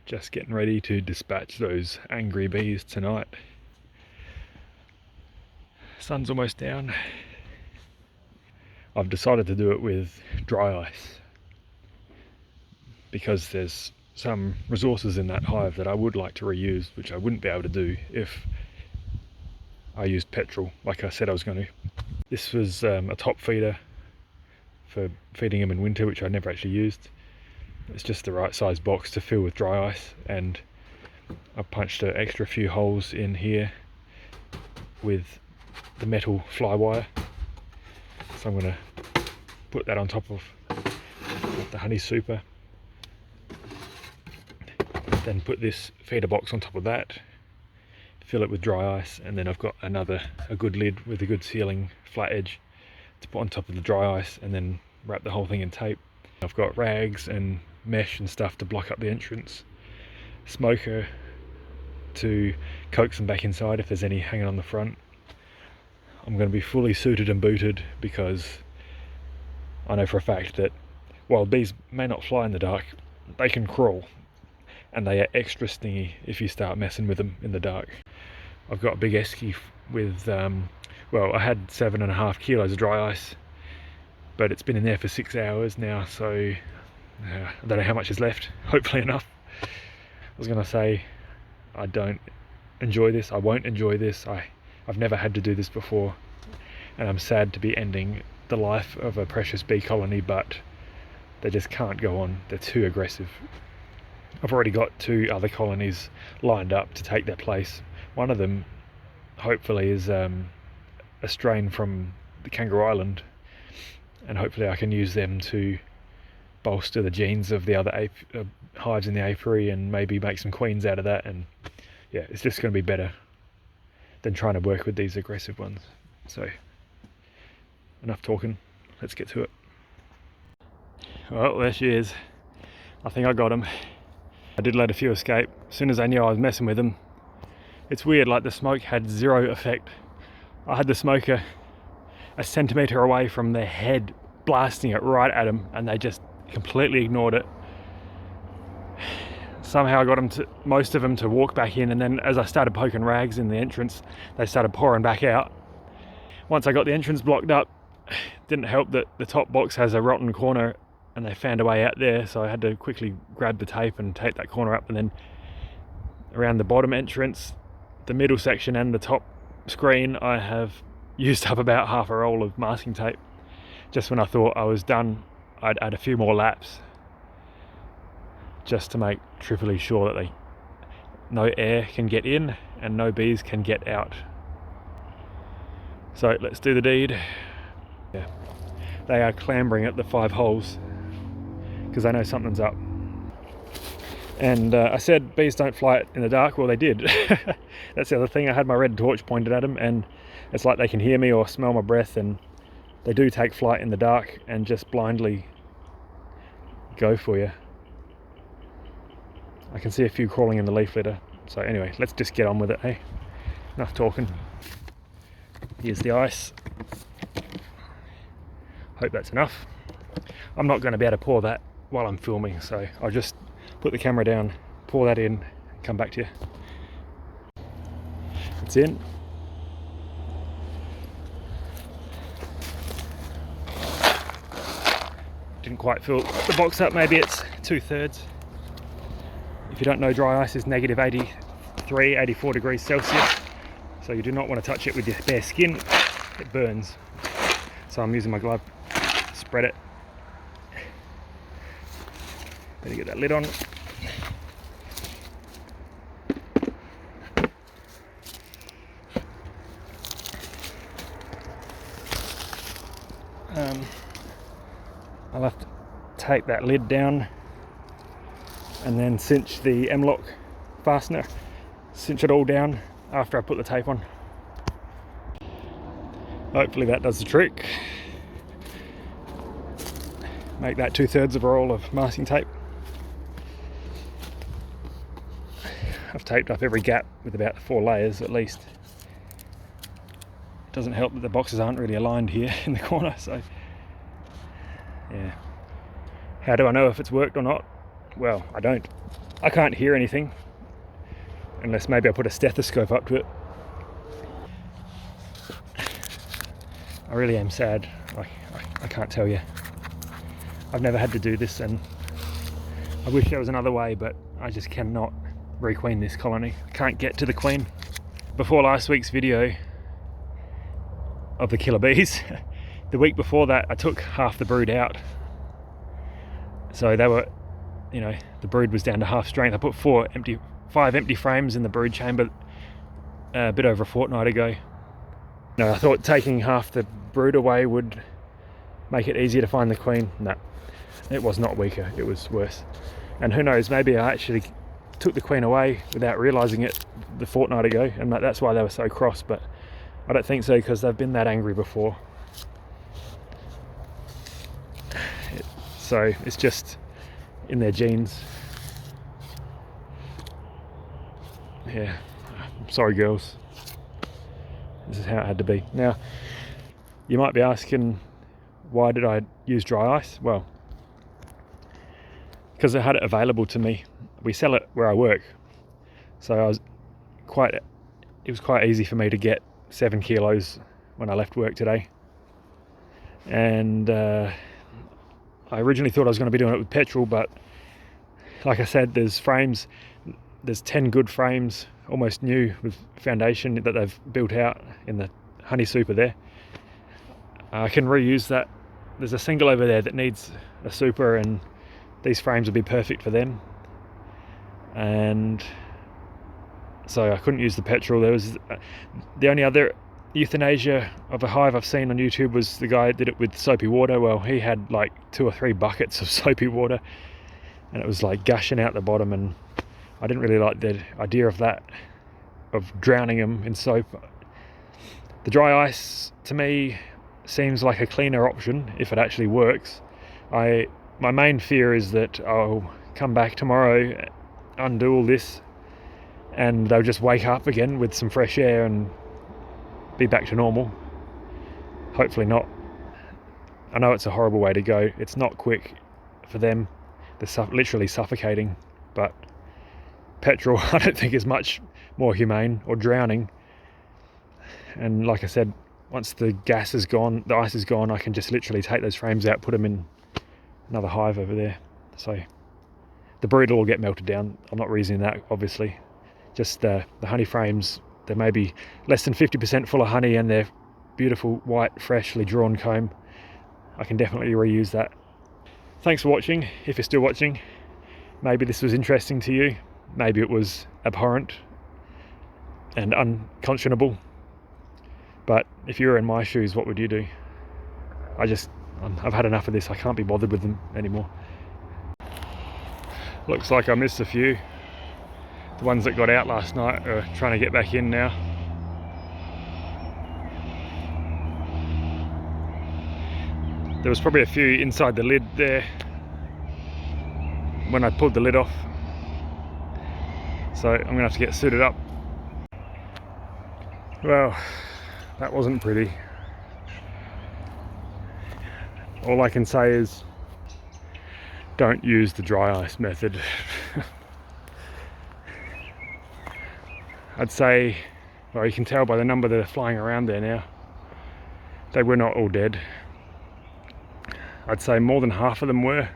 just getting ready to dispatch those angry bees tonight. Sun's almost down. I've decided to do it with dry ice because there's some resources in that hive that I would like to reuse, which I wouldn't be able to do if I used petrol like I said I was going to. This was a top feeder for feeding them in winter, which I never actually used. It's just the right size box to fill with dry ice, and I punched an extra few holes in here with the metal fly wire. So I'm going to put that on top of the honey super, then put this feeder box on top of that, fill it with dry ice, and then I've got a good lid with a good sealing flat edge to put on top of the dry ice, and then wrap the whole thing in tape. I've got rags and mesh and stuff to block up the entrance, smoker to coax them back inside if there's any hanging on the front. I'm going to be fully suited and booted because I know for a fact that while bees may not fly in the dark, they can crawl, and they are extra stingy if you start messing with them in the dark. I've got a big esky with, well, I had 7.5 kilos of dry ice, but it's been in there for 6 hours now, so I don't know how much is left. Hopefully enough. I was going to say I don't enjoy this, I won't enjoy this, I've never had to do this before, and I'm sad to be ending the life of a precious bee colony, but they just can't go on, they're too aggressive. I've already got 2 other colonies lined up to take their place. One of them hopefully is a strain from the Kangaroo Island, and hopefully I can use them to bolster the genes of the other hives in the apiary and maybe make some queens out of that. And yeah, it's just going to be better than trying to work with these aggressive ones. So enough talking, let's get to it. Well, there she is. I think I got them. I did let a few escape as soon as I knew I was messing with them. It's weird, like the smoke had zero effect. I had the smoker a centimetre away from their head, blasting it right at them, and they just completely ignored it. Somehow I got them most of them to walk back in, and then as I started poking rags in the entrance, they started pouring back out. Once I got the entrance blocked up, didn't help that the top box has a rotten corner and they found a way out there, so I had to quickly grab the tape and tape that corner up, and then around the bottom entrance, the middle section and the top screen, I have used up about half a roll of masking tape. Just when I thought I was done, I'd add a few more laps just to make triply sure that no air can get in and no bees can get out. So let's do the deed. Yeah, they are clambering at the 5 holes because they know something's up. And I said bees don't fly in the dark. Well, they did. That's the other thing. I had my red torch pointed at them, and it's like they can hear me or smell my breath, and they do take flight in the dark and just blindly go for you. I can see a few crawling in the leaf litter. So anyway, let's just get on with it, hey? Enough talking. Here's the ice. Hope that's enough. I'm not going to be able to pour that while I'm filming, so I'll just put the camera down, pour that in, and come back to you. It's in. Didn't quite fill the box up, maybe it's 2/3. If you don't know, dry ice is negative 83, 84 degrees Celsius, so you do not want to touch it with your bare skin, it burns. So I'm using my glove, spread it. Better get that lid on. I'll have to tape that lid down and then cinch the M-lock fastener, cinch it all down after I put the tape on. Hopefully that does the trick. Make that 2/3 of a roll of masking tape. I've taped up every gap with about 4 layers at least. It doesn't help that the boxes aren't really aligned here in the corner, so yeah. How do I know if it's worked or not? Well, I don't. I can't hear anything unless maybe I put a stethoscope up to it. I really am sad. I can't tell you. I've never had to do this, and I wish there was another way, but I just cannot requeen this colony. I can't get to the queen. Before last week's video of the killer bees, the week before that I took half the brood out. So they were, you know, the brood was down to half strength. I put 5 empty frames in the brood chamber a bit over a fortnight ago. No, I thought taking half the brood away would make it easier to find the queen. No, it was not weaker, it was worse. And who knows, maybe I actually took the queen away without realising it the fortnight ago, and that's why they were so cross, but I don't think so, because they've been that angry before. So it's just in their genes. Yeah, I'm sorry girls. This is how it had to be. Now, you might be asking, why did I use dry ice? Well, because I had it available to me. We sell it where I work, so it was quite easy for me to get 7 kilos when I left work today. And I originally thought I was going to be doing it with petrol, but like I said, there's 10 good frames, almost new, with foundation that they've built out in the honey super there. I can reuse that. There's a single over there that needs a super, and these frames would be perfect for them. And so I couldn't use the petrol. There was the only other euthanasia of a hive I've seen on YouTube was the guy that did it with soapy water. Well, he had like 2 or 3 buckets of soapy water, and it was like gushing out the bottom, and I didn't really like the idea of that, of drowning them in soap. The dry ice to me seems like a cleaner option if it actually works. My main fear is that I'll come back tomorrow, undo all this, and they'll just wake up again with some fresh air and be back to normal. Hopefully not. I know it's a horrible way to go. It's not quick for them. They're literally suffocating, but petrol I don't think is much more humane, or drowning. And like I said, once the gas is gone, the ice is gone, I can just literally take those frames out, put them in another hive over there. So the brood will all get melted down. I'm not reasoning that, obviously. Just the honey frames, they're maybe less than 50% full of honey, and they're beautiful white freshly drawn comb. I can definitely reuse that. Thanks for watching. If you're still watching, maybe this was interesting to you, maybe it was abhorrent and unconscionable, but if you were in my shoes, what would you do? I've had enough of this. I can't be bothered with them anymore. Looks like I missed a few. The ones that got out last night are trying to get back in now. There was probably a few inside the lid there when I pulled the lid off. So I'm gonna have to get suited up. Well, that wasn't pretty. All I can say is, don't use the dry ice method. I'd say, well, you can tell by the number that are flying around there now, they were not all dead. I'd say more than half of them were,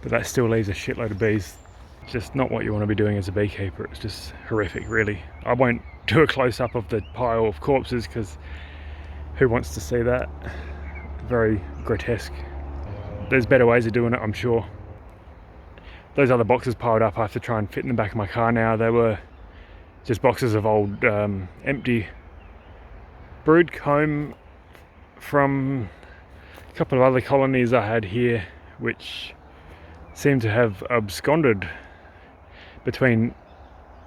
but that still leaves a shitload of bees. Just not what you want to be doing as a beekeeper. It's just horrific, really. I won't do a close-up of the pile of corpses, because who wants to see that? Very grotesque. There's better ways of doing it, I'm sure. Those other boxes piled up, I have to try and fit in the back of my car now. They were just boxes of old empty brood comb from a couple of other colonies I had here, which seem to have absconded between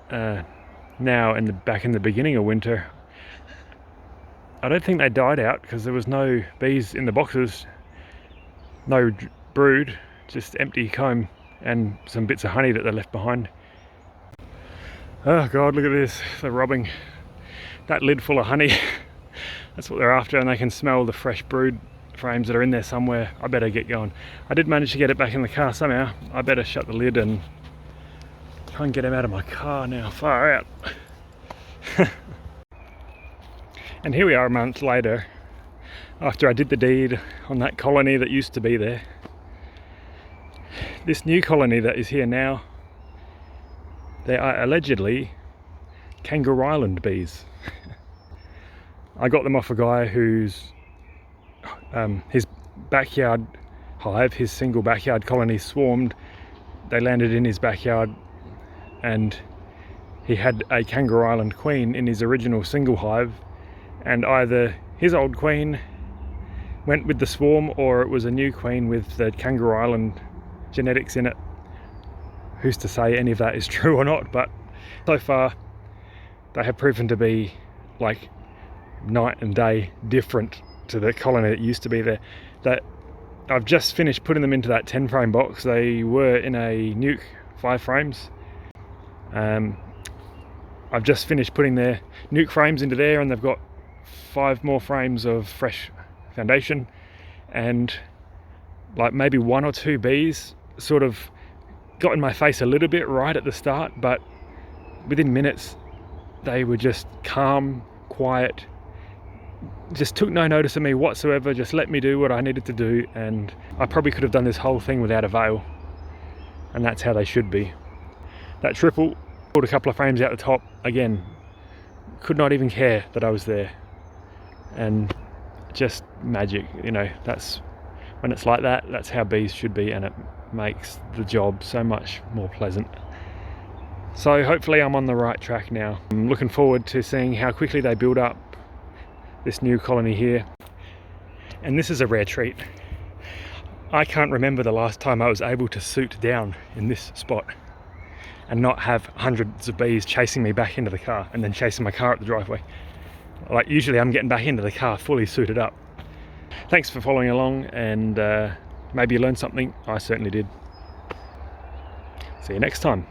now and back in the beginning of winter. I don't think they died out, because there was no bees in the boxes, no brood, just empty comb and some bits of honey that they left behind. Oh God, look at this, they're robbing that lid full of honey. That's what they're after, and they can smell the fresh brood frames that are in there somewhere. I better get going. I did manage to get it back in the car somehow. I better shut the lid and try and get him out of my car now. Far out. And here we are a month later, after I did the deed on that colony that used to be there. This new colony that is here now, they are allegedly Kangaroo Island bees. I got them off a guy whose his backyard hive, his single backyard colony swarmed. They landed in his backyard and he had a Kangaroo Island queen in his original single hive, and either his old queen went with the swarm or it was a new queen with the Kangaroo Island genetics in it. Who's to say any of that is true or not, but so far they have proven to be like night and day different to the colony that used to be there. That I've just finished putting them into that 10 frame box. They were in a nuke 5 frames. I've just finished putting their nuke frames into there, and they've got 5 more frames of fresh foundation, and like maybe 1 or 2 bees sort of got in my face a little bit right at the start, but within minutes they were just calm, quiet, just took no notice of me whatsoever, just let me do what I needed to do. And I probably could have done this whole thing without a veil, and that's how they should be. That triple pulled a couple of frames out the top again, could not even care that I was there, and just magic, you know. That's when it's like that, that's how bees should be, and it makes the job so much more pleasant. So hopefully I'm on the right track now. I'm looking forward to seeing how quickly they build up this new colony here. And this is a rare treat. I can't remember the last time I was able to suit down in this spot and not have hundreds of bees chasing me back into the car and then chasing my car up the driveway. Like, usually I'm getting back into the car fully suited up. Thanks for following along, and maybe you learned something. I certainly did. See you next time.